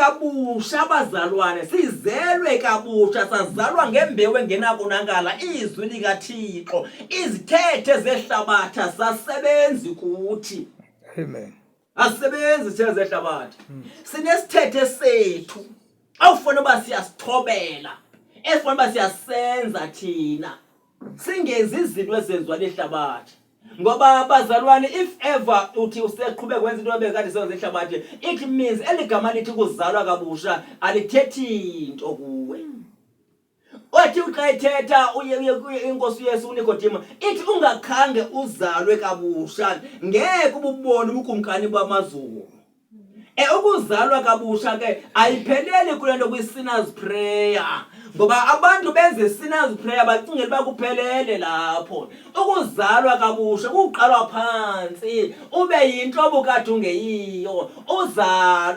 kabusha abazalwane, sizelwe kabusha, sazalwa ngembewu engenakonakala, izwi likaThixo, izithethe zehlabathi asasebenzi kuthi. Amen. Asisebenzi izithethe zehlabathi. Sinesithethe sethu awufuna uba siyasithobela, efuna uba siyasenza thina, singezi izinto ezenziwa lihlabathi. Ngoba abazalwane, if ever uthi useqhubeka kwenza into ebekade isenza ihlabathi, it means eligama lithi kuzalwa kabusha alithethi into kuwe. Wathi xa ethetha inkosi uYesu uNikodima ithi ungakhange uzalwe kabusha ngeke ububone ubukumkani bamazulu. Ukuzalwa kabusha ke ayipheleli kule nto kwi-sinner's prayer, ngoba abantu benze sinner's prayer bacingela uba kuphelele lapho. Ukuzalwa kabusha kuqalwa phansi ube yinto obukade ungeyiyo, uzalwa